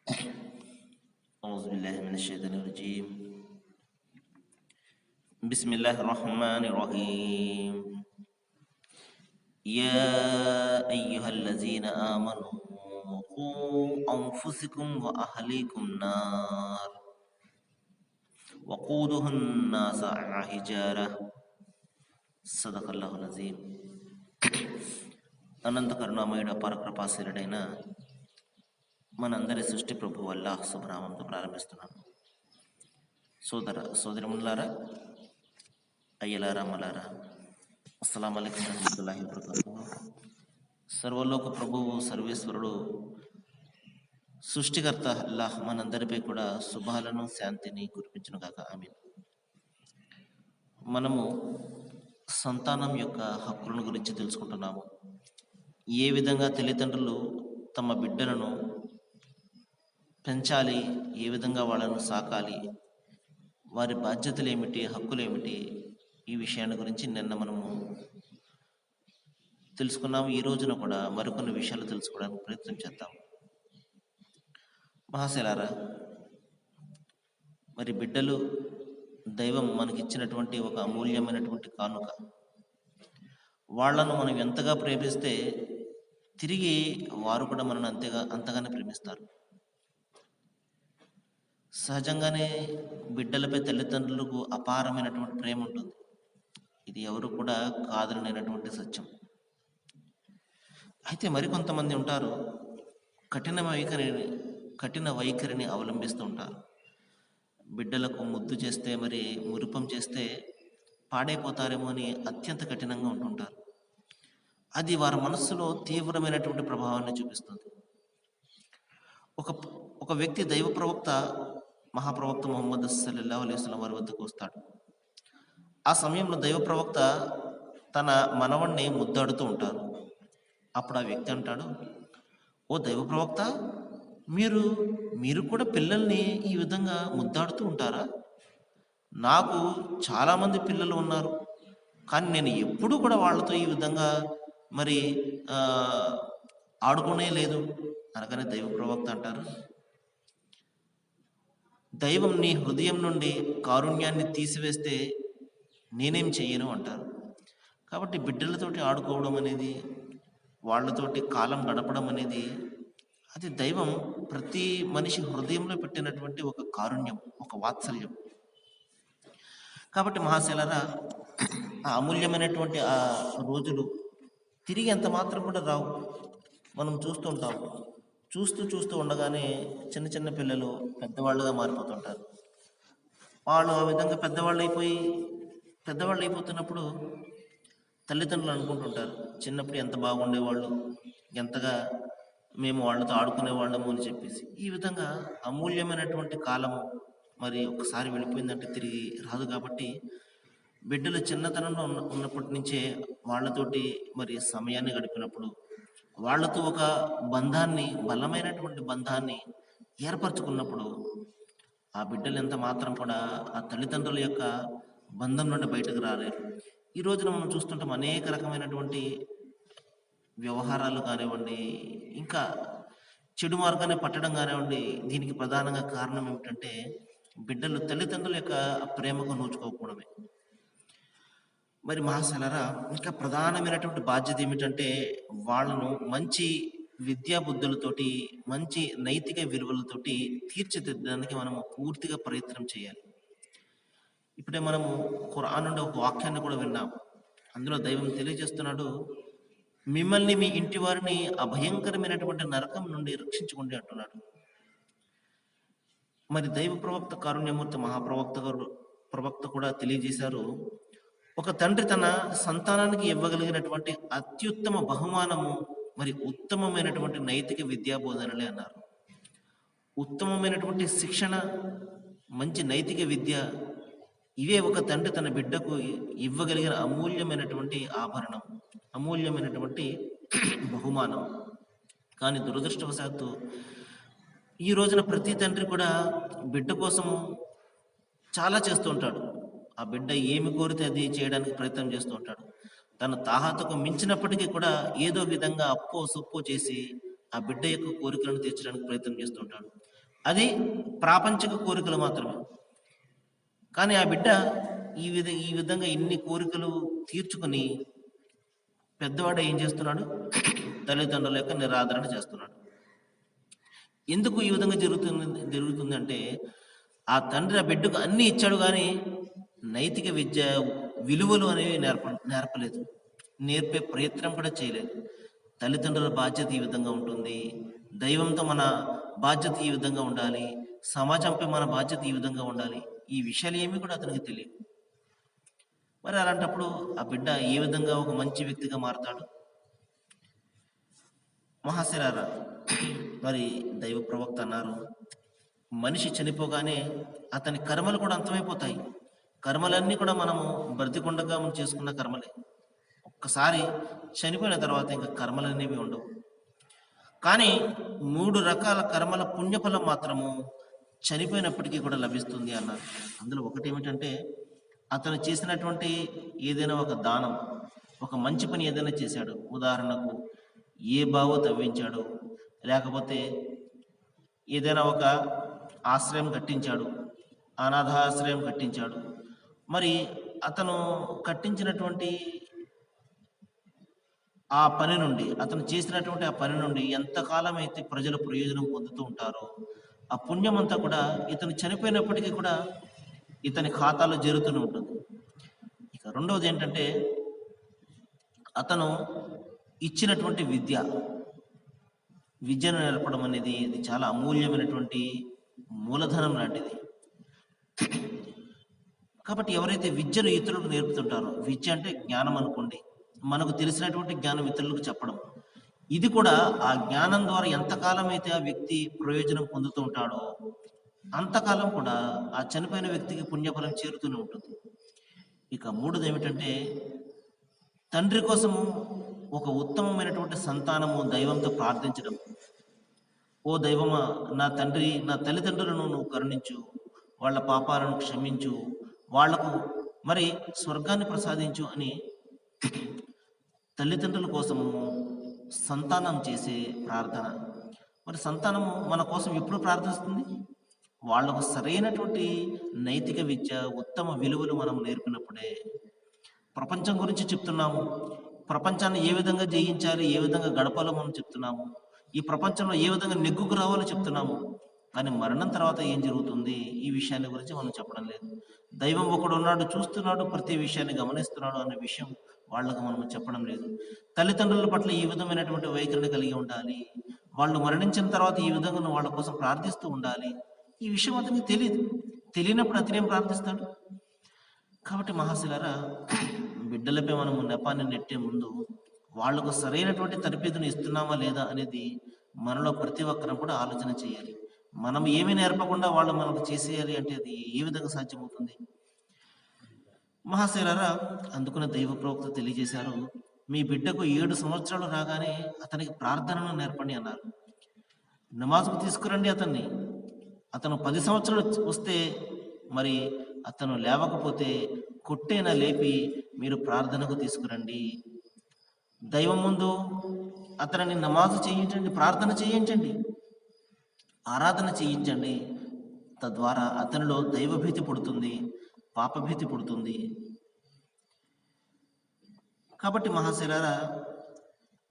أعوذ بالله من الشيطان الرجيم. بسم الله الرحمن الرحيم. يا أيها الذين آمنوا قوا أنفسكم وأهليكم نار وقودها الناس والحجارة صدق الله العظيم. అనంత కరుణామయుడ పరకృపాశీలుడైన మనందరి సృష్టి ప్రభు అల్లాహ్ శుభనామంతో ప్రారంభిస్తున్నాను. సోదరములారా, అయ్యలారా, మలారా, అస్సలాము అలైకుం వరహ్మతుల్లాహి వబరకాతుహు. సర్వలోక ప్రభువు, సర్వేశ్వరుడు, సృష్టికర్త అల్లాహ్ మనందరిపై కూడా శుభాలను, శాంతిని కురిపించును గాక. ఆమీన్. మనము సంతానం యొక్క హక్కులను గురించి తెలుసుకుంటున్నాము. ఏ విధంగా తల్లిదండ్రులు తమ బిడ్డలను పెంచాలి, ఏ విధంగా వాళ్ళను సాకాలి, వారి బాధ్యతలు ఏమిటి, హక్కులు ఏమిటి, ఈ విషయాన్ని గురించి నిన్న మనము తెలుసుకున్నాము. ఈ రోజున కూడా మరికొన్ని విషయాలు తెలుసుకోవడానికి ప్రయత్నం చేద్దాం. మహాశలారా, మరి బిడ్డలు దైవం మనకిచ్చినటువంటి ఒక అమూల్యమైనటువంటి కానుక. వాళ్లను మనం ఎంతగా ప్రేమిస్తే తిరిగి వారు కూడా మనల్ని అంతగానే ప్రేమిస్తారు. సహజంగానే బిడ్డలపై తల్లిదండ్రులకు అపారమైనటువంటి ప్రేమ ఉంటుంది. ఇది ఎవరు కూడా కాదనలేనటువంటి సత్యం. అయితే మరికొంతమంది ఉంటారు, కఠిన వైఖరిని అవలంబిస్తూ ఉంటారు. బిడ్డలకు ముద్దు చేస్తే, మరి మురిపం చేస్తే పాడైపోతారేమో అని అత్యంత కఠినంగా ఉంటుంటారు. అది వారి మనస్సులో తీవ్రమైనటువంటి ప్రభావాన్ని చూపిస్తుంది. ఒక వ్యక్తి దైవ ప్రవక్త, మహాప్రవక్త ముహమ్మద్ సల్లల్లాహు అలైహి వసల్లం వారి వద్దకు వస్తాడు. ఆ సమయంలో దైవ ప్రవక్త తన మనవణ్ణి ముద్దాడుతూ ఉంటారు. అప్పుడు ఆ వ్యక్తి అంటాడు, ఓ దైవ ప్రవక్త, మీరు కూడా పిల్లల్ని ఈ విధంగా ముద్దాడుతూ ఉంటారా? నాకు చాలామంది పిల్లలు ఉన్నారు, కానీ నేను ఎప్పుడూ కూడా వాళ్ళతో ఈ విధంగా మరి ఆడుకునే లేదు అనగానే దైవ ప్రవక్త అంటారు, దైవం నీ హృదయం నుండి కారుణ్యాన్ని తీసివేస్తే నేనేం చెయ్యను అంటారు. కాబట్టి బిడ్డలతోటి ఆడుకోవడం అనేది, వాళ్ళతోటి కాలం గడపడం అనేది, అది దైవం ప్రతి మనిషి హృదయంలో పెట్టినటువంటి ఒక కారుణ్యం, ఒక వాత్సల్యం. కాబట్టి మహాశలరా, ఆ అమూల్యమైనటువంటి ఆ రోజులు తిరిగి ఎంత మాత్రం కూడా రావు. మనం చూస్తుంటాం. చూస్తూ ఉండగానే చిన్న పిల్లలు పెద్దవాళ్ళుగా మారిపోతుంటారు. వాళ్ళు ఆ విధంగా పెద్దవాళ్ళు అయిపోతున్నప్పుడు తల్లిదండ్రులు అనుకుంటుంటారు, చిన్నప్పుడు ఎంత బాగుండేవాళ్ళు, ఎంతగా మేము వాళ్ళతో ఆడుకునేవాళ్ళము అని చెప్పేసి. ఈ విధంగా అమూల్యమైనటువంటి కాలము మరి ఒకసారి వెళ్ళిపోయిందంటే తిరిగి రాదు. కాబట్టి బిడ్డలు చిన్నతనంలో ఉన్నప్పటి నుంచే వాళ్ళతోటి మరి సమయాన్ని గడిపినప్పుడు, వాళ్ళతో ఒక బలమైనటువంటి బంధాన్ని ఏర్పరచుకున్నప్పుడు ఆ బిడ్డలు ఎంత మాత్రం కూడా ఆ తల్లిదండ్రుల యొక్క బంధం నుండి బయటకు రాలేరు. ఈ రోజున మనం చూస్తుంటాం, అనేక రకమైనటువంటి వ్యవహారాలు కానివ్వండి, ఇంకా చెడు మార్గాన్ని పట్టడం కానివ్వండి, దీనికి ప్రధానంగా కారణం ఏమిటంటే బిడ్డలు తల్లిదండ్రుల యొక్క ప్రేమకు నోచుకోకపోవడమే. మరి మహాశలరా, ఇంకా ప్రధానమైనటువంటి బాధ్యత ఏమిటంటే వాళ్ళను మంచి విద్యా బుద్ధులతోటి, మంచి నైతిక విలువలతోటి తీర్చిదిద్దడానికి మనము పూర్తిగా ప్రయత్నం చేయాలి. ఇప్పుడే మనము ఖురాన్ నుండి ఒక వాక్యాన్ని కూడా విన్నాం. అందులో దైవం తెలియజేస్తున్నాడు, మిమ్మల్ని మీ ఇంటి వారిని అభయంకరమైనటువంటి నరకం నుండి రక్షించుకోండి అంటున్నాడు. మరి దైవ ప్రవక్త కారుణ్యమూర్తి ప్రవక్త కూడా తెలియజేశారు, ఒక తండ్రి తన సంతానానికి ఇవ్వగలిగినటువంటి అత్యుత్తమ బహుమానము మరి ఉత్తమమైనటువంటి నైతిక విద్యా బోధనలే అన్నారు. ఉత్తమమైనటువంటి శిక్షణ, మంచి నైతిక విద్య, ఇవే ఒక తండ్రి తన బిడ్డకు ఇవ్వగలిగిన అమూల్యమైనటువంటి ఆభరణం, అమూల్యమైనటువంటి బహుమానం. కానీ దురదృష్టవశాత్తు ఈ రోజున ప్రతి తండ్రి కూడా బిడ్డ కోసము చాలా చేస్తూ ఉంటాడు. ఆ బిడ్డ ఏమి కోరితే అది చేయడానికి ప్రయత్నం చేస్తూ ఉంటాడు. తన తాహతకు మించినప్పటికీ కూడా ఏదో విధంగా అప్పో సొప్పో చేసి ఆ బిడ్డ యొక్క కోరికలను తీర్చడానికి ప్రయత్నం చేస్తూ ఉంటాడు. అది ప్రాపంచిక కోరికలు మాత్రమే. కానీ ఆ బిడ్డ ఈ విధంగా ఇన్ని కోరికలు తీర్చుకొని పెద్దవాడు ఏం చేస్తున్నాడు? తల్లిదండ్రుల యొక్క నిరాదరణ చేస్తున్నాడు. ఎందుకు ఈ విధంగా జరుగుతుందంటే ఆ తండ్రి ఆ బిడ్డకు అన్ని ఇచ్చాడు, కానీ నైతిక విద్య విలువలు అనేవి నేర్పలేదు, నేర్పే ప్రయత్నం కూడా చేయలేదు. తల్లిదండ్రుల బాధ్యత ఈ విధంగా ఉంటుంది, దైవంతో మన బాధ్యత ఈ విధంగా ఉండాలి, సమాజంపై మన బాధ్యత ఈ విధంగా ఉండాలి, ఈ విషయాలు ఏమీ కూడా అతనికి తెలియదు. మరి అలాంటప్పుడు ఆ బిడ్డ ఏ విధంగా ఒక మంచి వ్యక్తిగా మారతాడు? మహాశిరారా, మరి దైవ ప్రవక్త అన్నారు, మనిషి చనిపోగానే అతని కర్మలు కూడా అంతమైపోతాయి. కర్మలన్నీ కూడా మనము బ్రతికొండగా మనం చేసుకున్న కర్మలే. ఒక్కసారి చనిపోయిన తర్వాత ఇంకా కర్మలు అనేవి ఉండవు. కానీ 3 రకాల కర్మల పుణ్యఫలం మాత్రము చనిపోయినప్పటికీ కూడా లభిస్తుంది అన్నారు. అందులో ఒకటి ఏమిటంటే, అతను చేసినటువంటి ఏదైనా ఒక దానం, ఒక మంచి పని ఏదైనా చేశాడు. ఉదాహరణకు ఏ బావో తవ్వించాడు, లేకపోతే ఏదైనా ఒక ఆశ్రయం కట్టించాడు, అనాథాశ్రయం కట్టించాడు. మరి అతను కట్టించినటువంటి ఆ పని నుండి, అతను చేసినటువంటి ఆ పని నుండి ఎంతకాలం అయితే ప్రజలు ప్రయోజనం పొందుతూ ఉంటారో ఆ పుణ్యం అంతా కూడా ఇతను చనిపోయినప్పటికీ కూడా ఇతని ఖాతాలో జరుగుతూనే ఉంటుంది. ఇక రెండవది ఏంటంటే, అతను ఇచ్చినటువంటి విద్యను నేర్పడం అనేది ఇది చాలా అమూల్యమైనటువంటి మూలధనం లాంటిది. కాబట్టి ఎవరైతే విద్యను ఇతరులకు నేర్పుతుంటారో, విద్య అంటే జ్ఞానం అనుకోండి, మనకు తెలిసినటువంటి జ్ఞానం ఇతరులకు చెప్పడం, ఇది కూడా ఆ జ్ఞానం ద్వారా ఎంతకాలం అయితే ఆ వ్యక్తి ప్రయోజనం పొందుతూ ఉంటాడో అంతకాలం కూడా ఆ చనిపోయిన వ్యక్తికి పుణ్యఫలం చేరుతూనే ఉంటుంది. ఇక మూడోది ఏమిటంటే, తండ్రి కోసము ఒక ఉత్తమమైనటువంటి సంతానము దైవంతో ప్రార్థించడం. ఓ దైవమా, నా తల్లిదండ్రులను నువ్వు కరుణించు, వాళ్ళ పాపాలను క్షమించు, వాళ్లకు మరి స్వర్గాన్ని ప్రసాదించు అని తల్లిదండ్రుల కోసము సంతానం చేసే ప్రార్థన. మరి సంతానము మన కోసం ఎప్పుడు ప్రార్థిస్తుంది? వాళ్లకు సరైనటువంటి నైతిక విద్య, ఉత్తమ విలువలు మనం నేర్పినప్పుడే. ప్రపంచం గురించి చెప్తున్నాము, ప్రపంచాన్ని ఏ విధంగా జయించాలి, ఏ విధంగా గడపాలో మనం చెప్తున్నాము, ఈ ప్రపంచంలో ఏ విధంగా నెగ్గుకు రావాలో చెప్తున్నాము. కానీ మరణం తర్వాత ఏం జరుగుతుంది, ఈ విషయాన్ని గురించి మనం చెప్పడం లేదు. దైవం ఒకడు ఉన్నాడు, చూస్తున్నాడు, ప్రతి విషయాన్ని గమనిస్తున్నాడు అనే విషయం వాళ్ళకు మనం చెప్పడం లేదు. తల్లిదండ్రుల పట్ల ఈ విధమైనటువంటి వైఖరిని కలిగి ఉండాలి, వాళ్ళు మరణించిన తర్వాత ఈ విధంగా వాళ్ళ కోసం ప్రార్థిస్తూ ఉండాలి. ఈ విషయం అతనికి తెలియదు. తెలియనప్పుడు అతనేం ప్రార్థిస్తాడు? కాబట్టి మహాశిలారా, బిడ్డలపై మనము నెపాన్ని నెట్టే ముందు వాళ్లకు సరైనటువంటి తరబేతును ఇస్తున్నామా లేదా అనేది మనలో ప్రతి ఒక్కరం కూడా ఆలోచన చేయాలి. మనం ఏమీ నేర్పకుండా వాళ్ళు మనకు చేసేయాలి అంటే అది ఏ విధంగా సాధ్యమవుతుంది? మహాశిలారా, అందుకున్న దైవ ప్రవక్త తెలియజేశారు, మీ బిడ్డకు 7 సంవత్సరాలు రాగానే అతనికి ప్రార్థనను నేర్పండి అన్నారు. నమాజ్కు తీసుకురండి అతన్ని. అతను 10 సంవత్సరాలు వస్తే, మరి అతను లేవకపోతే కొట్టేనా లేపి మీరు ప్రార్థనకు తీసుకురండి. దైవం ముందు అతనిని నమాజు చేయించండి, ప్రార్థన చేయించండి, ఆరాధన చేయించండి. తద్వారా అతనిలో దైవభీతి పుడుతుంది, పాపభీతి పుడుతుంది. కాబట్టి మహాశిలారా,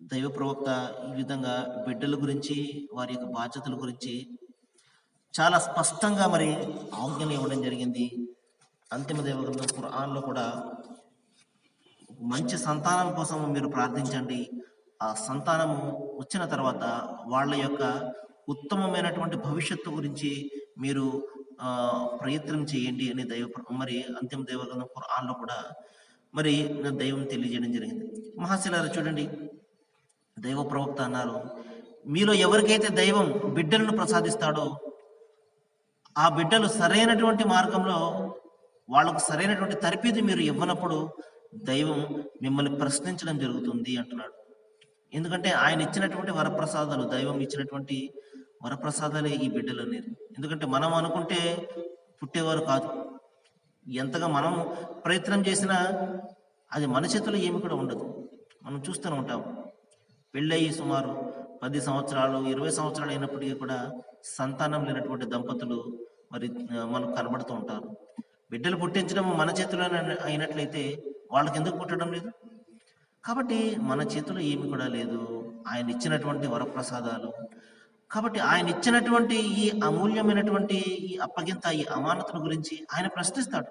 దైవ ప్రవక్త ఈ విధంగా బిడ్డల గురించి, వారి యొక్క బాధ్యతల గురించి చాలా స్పష్టంగా మరి ఆజ్ఞలు ఇవ్వడం జరిగింది. అంతిమ దైవ గ్రంథం ఖురాన్లో కూడా మంచి సంతానం కోసం మీరు ప్రార్థించండి, ఆ సంతానము వచ్చిన తర్వాత వాళ్ళ యొక్క ఉత్తమమైనటువంటి భవిష్యత్తు గురించి మీరు ప్రయత్నం చేయండి అని మరి అంతిమ దైవ గ్రంథం ఖురాన్లో కూడా మరి దైవం తెలియజేయడం జరిగింది. మహాశిలారా, చూడండి, దైవ ప్రవక్త అన్నారు, మీలో ఎవరికైతే దైవం బిడ్డలను ప్రసాదిస్తాడో ఆ బిడ్డలు సరైనటువంటి మార్గంలో, వాళ్లకు సరైనటువంటి తరబేతు మీరు ఇవ్వనప్పుడు దైవం మిమ్మల్ని ప్రశ్నించడం జరుగుతుంది అంటున్నాడు. ఎందుకంటే ఆయన ఇచ్చినటువంటి వరప్రసాదాలు, దైవం ఇచ్చినటువంటి వరప్రసాదాలే ఈ బిడ్డలు అనేది. ఎందుకంటే మనం అనుకుంటే పుట్టేవారు కాదు. ఎంతగా మనం ప్రయత్నం చేసినా అది మన చేతిలో ఏమి కూడా ఉండదు. మనం చూస్తూనే ఉంటాం, పెళ్ళయి సుమారు 10 సంవత్సరాలు 20 సంవత్సరాలు అయినప్పటికీ కూడా సంతానం లేనటువంటి దంపతులు మరి మనకు కనబడుతూ ఉంటారు. బిడ్డలు పుట్టించడం మన చేతిలో అయినట్లయితే వాళ్ళకి ఎందుకు పుట్టడం లేదు? కాబట్టి మన చేతిలో ఏమి కూడా లేదు, ఆయన ఇచ్చినటువంటి వరప్రసాదాలు. కాబట్టి ఆయన ఇచ్చినటువంటి ఈ అమూల్యమైనటువంటి ఈ అప్పగింత, ఈ అమానతుల గురించి ఆయన ప్రశ్నిస్తాడు.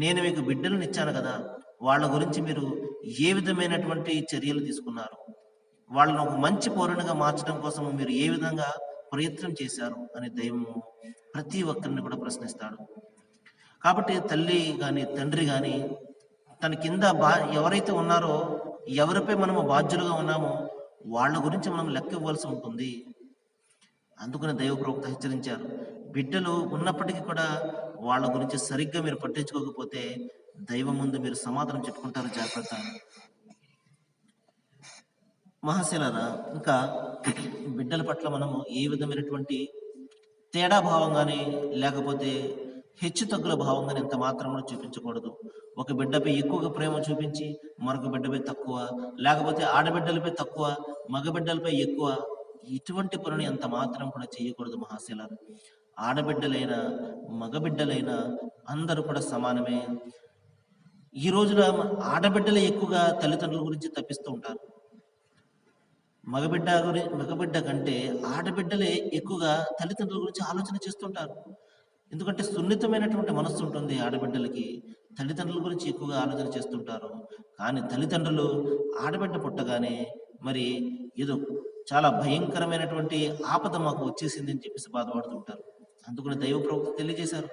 నేను మీకు బిడ్డలను ఇచ్చాను కదా, వాళ్ళ గురించి మీరు ఏ విధమైనటువంటి చర్యలు తీసుకున్నారు, వాళ్ళను ఒక మంచి పౌరునిగా మార్చడం కోసం మీరు ఏ విధంగా ప్రయత్నం చేశారు అని దైవము ప్రతి ఒక్కరిని కూడా ప్రశ్నిస్తాడు. కాబట్టి తల్లి కానీ తండ్రి కానీ తన కింద ఎవరైతే ఉన్నారో, ఎవరిపై మనము బాధ్యులుగా ఉన్నామో వాళ్ళ గురించి మనం లెక్క ఇవ్వాల్సి ఉంటుంది. అందుకని దైవ ప్రవక్త హెచ్చరించారు, బిడ్డలు ఉన్నప్పటికీ కూడా వాళ్ళ గురించి సరిగ్గా మీరు పట్టించుకోకపోతే దైవం ముందు మీరు సమాధానం చెప్పుకుంటారు, జాగ్రత్త. మహాశిలారా, ఇంకా బిడ్డల పట్ల మనము ఏ విధమైనటువంటి తేడా భావం కానీ లేకపోతే హెచ్చు తగ్గుల భావం కానీ ఎంత మాత్రం కూడా చూపించకూడదు. ఒక బిడ్డపై ఎక్కువగా ప్రేమ చూపించి మరొక బిడ్డపై తక్కువ, లేకపోతే ఆడబిడ్డలపై తక్కువ మగబిడ్డలపై ఎక్కువ, ఇటువంటి పనులు ఎంత మాత్రం కూడా చేయకూడదు మహాశిలారా. ఆడబిడ్డలైనా మగబిడ్డలైనా అందరూ కూడా సమానమే. ఈ రోజున ఆడబిడ్డలే ఎక్కువగా తల్లిదండ్రుల గురించి తప్పిస్తూ ఉంటారు. మగబిడ్డ కంటే ఆడబిడ్డలే ఎక్కువగా తల్లిదండ్రుల గురించి ఆలోచన చేస్తుంటారు. ఎందుకంటే సున్నితమైనటువంటి మనస్సు ఉంటుంది ఆడబిడ్డలకి, తల్లిదండ్రుల గురించి ఎక్కువగా ఆలోచన చేస్తుంటారు. కానీ తల్లిదండ్రులు ఆడబిడ్డ పుట్టగానే మరి ఏదో చాలా భయంకరమైనటువంటి ఆపద మాకు వచ్చేసింది అని చెప్పేసి బాధపడుతుంటారు. అందుకని దైవ ప్రవక్త తెలియజేశారు,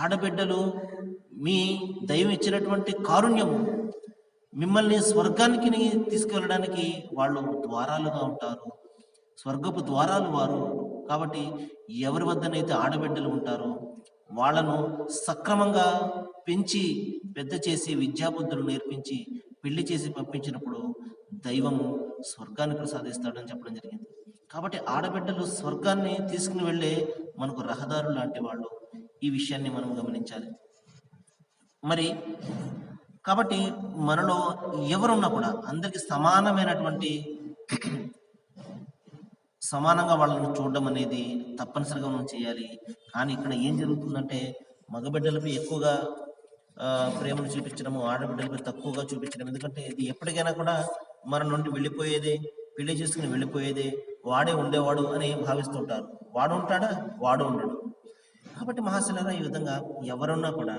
ఆడబిడ్డలు మీ దైవం ఇచ్చినటువంటి కారుణ్యము, మిమ్మల్ని స్వర్గానికి తీసుకెళ్ళడానికి వాళ్ళు ద్వారాలుగా ఉంటారు, స్వర్గపు ద్వారాలు వారు. కాబట్టి ఎవరి వద్దనైతే ఆడబిడ్డలు ఉంటారో వాళ్ళను సక్రమంగా పెంచి పెద్ద చేసి విద్యాబుద్ధులు నేర్పించి పెళ్లి చేసి పంపించినప్పుడు దైవము స్వర్గాన్ని ప్రసాదిస్తాడని చెప్పడం జరిగింది. కాబట్టి ఆడబిడ్డలు స్వర్గాన్ని తీసుకుని వెళ్ళే మనకు రహదారులు లాంటి వాళ్ళు. ఈ విషయాన్ని మనం గమనించాలి. మరి కాబట్టి మనలో ఎవరున్నా కూడా అందరికి సమానంగా వాళ్ళని చూడడం అనేది తప్పనిసరిగా మనం చేయాలి. కానీ ఇక్కడ ఏం జరుగుతుందంటే మగబిడ్డలపై ఎక్కువగా ప్రేమను చూపించడము, ఆడబిడ్డలపై తక్కువగా చూపించడం. ఎందుకంటే ఇది ఎప్పటికైనా కూడా మన నుండి వెళ్ళిపోయేదే, పెళ్లి చేసుకుని వెళ్ళిపోయేదే, వాడే ఉండేవాడు అని భావిస్తుంటారు. వాడు ఉంటాడా? వాడు ఉండడు. కాబట్టి మహాశిలారా, ఈ విధంగా ఎవరున్నా కూడా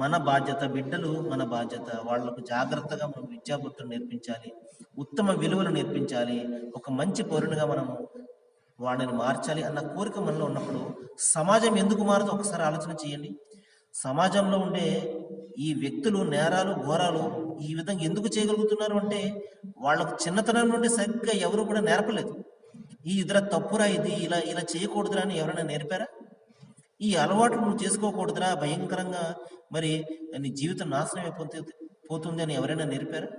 మన బాధ్యత, బిడ్డలు మన బాధ్యత. వాళ్లకు జాగ్రత్తగా మనం విద్యాబుద్ధులు నేర్పించాలి, ఉత్తమ విలువలు నేర్పించాలి, ఒక మంచి పౌరునిగా మనము వాడిని మార్చాలి అన్న కోరిక మనలో ఉన్నప్పుడు సమాజం ఎందుకు మారదో ఒకసారి ఆలోచన చేయండి. సమాజంలో ఉండే ఈ వ్యక్తులు నేరాలు ఘోరాలు ఈ విధంగా ఎందుకు చేయగలుగుతున్నారు అంటే వాళ్ళకు చిన్నతనం నుండి సరిగ్గా ఎవరు కూడా నేర్పలేదు. ఈ ఇతర తప్పురా, ఇది ఇలా ఇలా చేయకూడదురా అని ఎవరైనా నేర్పారా? ఈ అలవాట్లు నువ్వు చేసుకోకూడదురా, భయంకరంగా మరి నీ జీవితం నాశనం అయిపోతుంది అని ఎవరైనా నేర్పారా?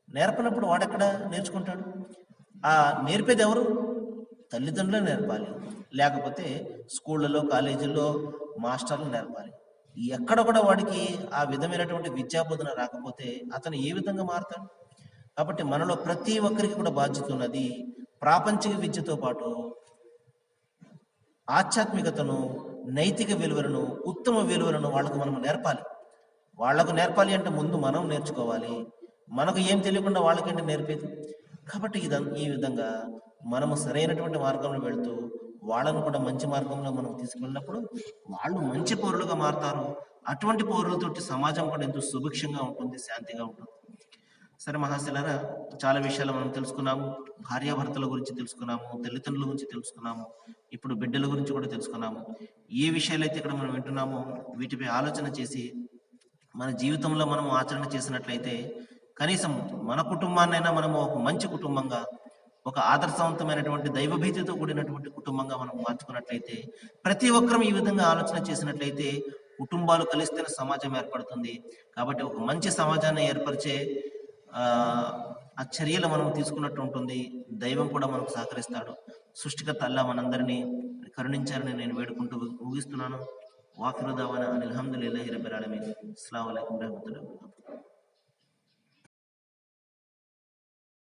నేర్పనప్పుడు వాడెక్కడ నేర్చుకుంటాడు? ఆ నేర్పేది ఎవరు? తల్లిదండ్రులే నేర్పాలి, లేకపోతే స్కూళ్ళలో కాలేజీల్లో మాస్టర్లు నేర్పాలి. ఎక్కడ కూడా వాడికి ఆ విధమైనటువంటి విద్యాబోధన రాకపోతే అతను ఏ విధంగా మారుతాడు? కాబట్టి మనలో ప్రతి ఒక్కరికి కూడా బాధ్యత ఉన్నది. ప్రాపంచిక విద్యతో పాటు ఆధ్యాత్మికతను, నైతిక విలువలను, ఉత్తమ విలువలను వాళ్ళకు మనం నేర్పాలి. వాళ్లకు నేర్పాలి అంటే ముందు మనం నేర్చుకోవాలి. మనకు ఏం తెలియకుండా వాళ్ళకంటే నేర్పేది. కాబట్టి ఈ విధంగా మనము సరైనటువంటి మార్గంలో వెళుతూ వాళ్ళను కూడా మంచి మార్గంలో మనం తీసుకెళ్ళినప్పుడు వాళ్ళు మంచి పౌరులుగా మారుతారు. అటువంటి పౌరులతోటి సమాజం కూడా ఎంతో సుభిక్షంగా ఉంటుంది, శాంతిగా ఉంటుంది. సరే మహాశిలారా, చాలా విషయాలు మనం తెలుసుకున్నాము. భార్యాభర్తల గురించి తెలుసుకున్నాము, తల్లిదండ్రుల గురించి తెలుసుకున్నాము, ఇప్పుడు బిడ్డల గురించి కూడా తెలుసుకున్నాము. ఏ విషయాలైతే ఇక్కడ మనం వింటున్నామో వీటిపై ఆలోచన చేసి మన జీవితంలో మనం ఆచరణ చేసినట్లయితే కనీసం మన కుటుంబాన్నైనా మనము ఒక మంచి కుటుంబంగా, ఒక ఆదర్శవంతమైనటువంటి దైవభీతితో కూడినటువంటి కుటుంబంగా మనం మార్చుకున్నట్లయితే, ప్రతి ఒక్కరం ఈ విధంగా ఆలోచన చేసినట్లయితే కుటుంబాలు కలిస్తేనే సమాజం ఏర్పడుతుంది. కాబట్టి ఒక మంచి సమాజాన్ని ఏర్పరిచే ఆ చర్యలు మనం తీసుకున్నట్టు ఉంటుంది. దైవం కూడా మనకు సహకరిస్తాడు. సృష్టికర్త అల్లా మనందరినీ కరుణించాలని నేను వేడుకుంటూ ముగిస్తున్నాను. వాకిరు దావానా అనిల్ హమ్దులిల్లాహి రబ్బిల్ ఆలమీన్. అస్సలాము అలైకుం వరహ్మతుల్లాహి వబరకాతుహు.